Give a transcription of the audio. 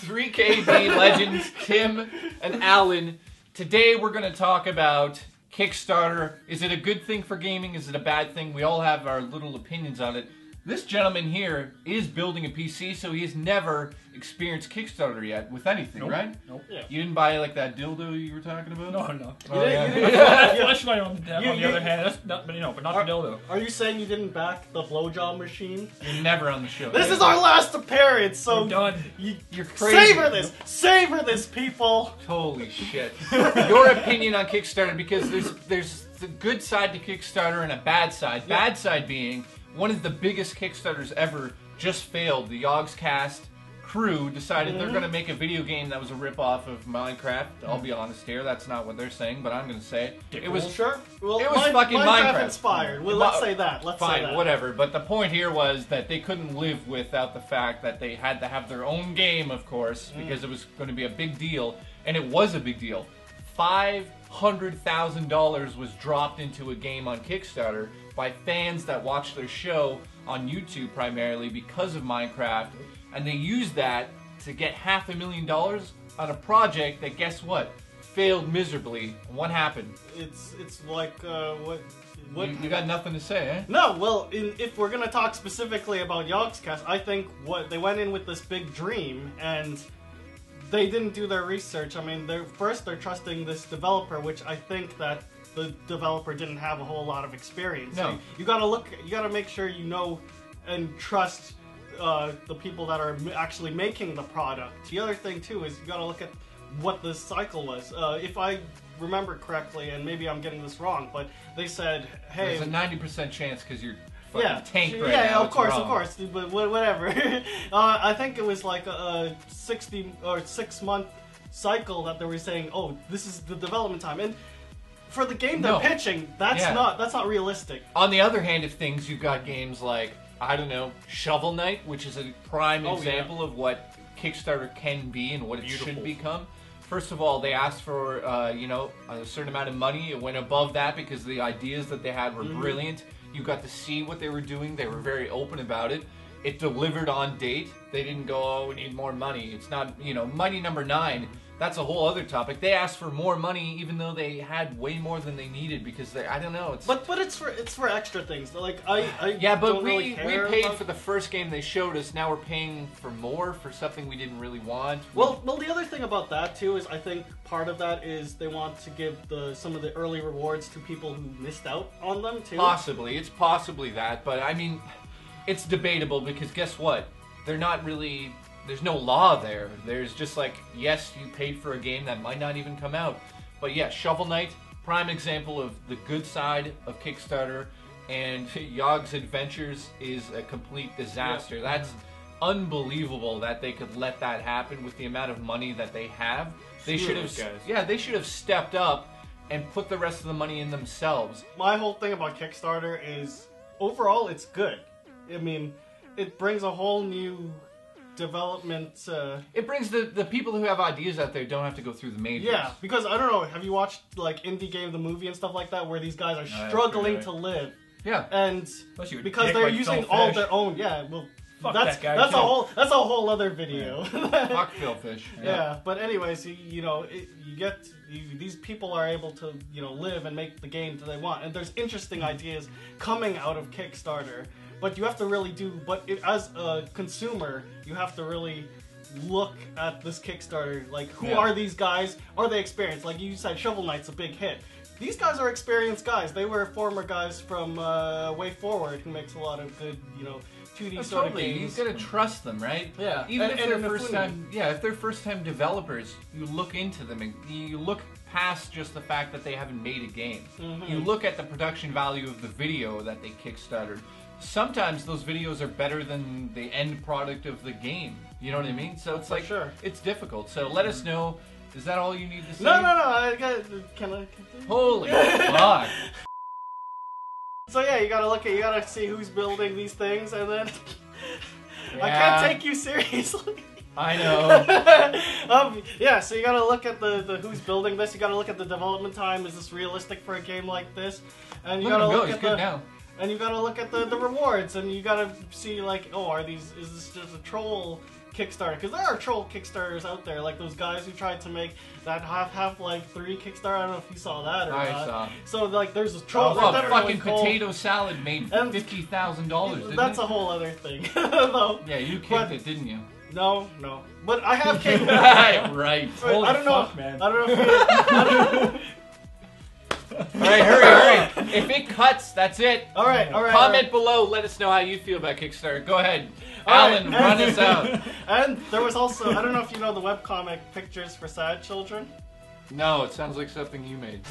3KB legends Tim and Alan. Today we're going to talk about Kickstarter. Is it a good thing for gaming? Is it a bad thing? We all have our little opinions on it. This gentleman here is building a PC, so he has never experienced Kickstarter yet with anything, right? Nope. Yeah. You didn't buy like that dildo you were talking about? No. Oh, yeah. That flashlight on the other hand, that's not, but not the dildo. Are you saying you didn't back the blowjob machine? You're never on the show. This is our last appearance, so We're done. You're crazy. Savor this, people. Holy shit. Your opinion on Kickstarter, because there's the good side to Kickstarter and a bad side. Yeah. Bad side being one of the biggest Kickstarters ever just failed. The Yogscast crew decided they're going to make a video game that was a rip-off of Minecraft. I'll be honest here, that's not what they're saying, but I'm going to say it. It was sure. Well, it was fucking Minecraft inspired. Well, let's say that. Fine, whatever. But the point here was that they couldn't live without the fact that they had to have their own game, of course, because it was going to be a big deal, and it was a big deal. $500,000 was dropped into a game on Kickstarter by fans that watched their show on YouTube primarily because of Minecraft, and they used that to get $500,000 on a project that, guess what, failed miserably. And what happened? It's like what? You got nothing to say, eh? No, well, if we're gonna talk specifically about Yogscast, I think what they went in with this big dream and they didn't do their research. I mean, they're trusting this developer, which I think that the developer didn't have a whole lot of experience. No. So you gotta make sure you know and trust the people that are actually making the product. The other thing too is you gotta look at what the cycle was. If I remember correctly, and maybe I'm getting this wrong, but they said, hey, there's a 90% chance because you're fucking tanked right now. Yeah, of it's course, wrong. but whatever. I think it was like a 60 or 6 month cycle that they were saying, oh, this is the development time, and for the game they're pitching, that's not realistic. On the other hand of things, you've got games like, I don't know, Shovel Knight, which is a prime example of what Kickstarter can be and what it should become. First of all, they asked for a certain amount of money. It went above that because the ideas that they had were brilliant. You got to see what they were doing. They were very open about it. It delivered on date. They didn't go, oh, we need more money. It's not, Mighty Number 9. That's a whole other topic. They asked for more money, even though they had way more than they needed because I don't know. But it's for extra things. Like we paid for the first game they showed us. Now we're paying for more for something we didn't really want. Well, the other thing about that too is I think part of that is they want to give some of the early rewards to people who missed out on them too. Possibly, it's possibly that, but I mean, it's debatable because guess what? They're not really. There's no law there. There's just like, yes, you paid for a game that might not even come out. But yeah, Shovel Knight, prime example of the good side of Kickstarter, and Yogg's Adventures is a complete disaster. Yep. That's unbelievable that they could let that happen with the amount of money that they have. They should have, they should have stepped up and put the rest of the money in themselves. My whole thing about Kickstarter is, overall, it's good. I mean, it brings a whole new development. It brings the people who have ideas out there don't have to go through the majors. Yeah, because I don't know, have you watched like Indie Game the movie and stuff like that, where these guys are struggling to live? Yeah, and because they're using all their own. Yeah, well, that's a whole other video. Fuck Phil Fish. Yeah, but anyways, these people are able to live and make the games that they want, and there's interesting ideas coming out of Kickstarter. But you have to really as a consumer, you have to really look at this Kickstarter. Like, who are these guys? Are they experienced? Like you said, Shovel Knight's a big hit. These guys are experienced guys. They were former guys from Way Forward, who makes a lot of good, 2D sort of games. You gotta trust them, right? Yeah. Even if they're if they're first-time developers, you look into them and you look past just the fact that they haven't made a game. You look at the production value of the video that they kickstarted. Sometimes those videos are better than the end product of the game. You know what I mean? So it's like, it's difficult. So let us know. Is that all you need to say? No. I got. Can I? Holy fuck! So yeah, you gotta see who's building these things, and then I can't take you seriously. I know. Yeah, so you gotta look at the who's building this. You gotta look at the development time. Is this realistic for a game like this? And you gotta look at the. And you gotta look at the rewards, and you gotta see like, oh, is this just a troll Kickstarter, because there are troll Kickstarters out there, like those guys who tried to make that have like 3 Kickstarter. I don't know if you saw that or I not. saw. So like, there's a troll. Well, that are fucking really cool. potato salad made And $50,000. That's a whole other thing. Though. Yeah, you kicked But- it, didn't you? No. But I have kicked. Right. Holy I don't know. fuck, man. I don't know if you, All right, hurry. If it cuts, that's it. All right. Comment below. Let us know how you feel about Kickstarter. Go ahead. All Alan, right. run us out. And there was also, I don't know if you know the webcomic Pictures for Sad Children. No, it sounds like something you made.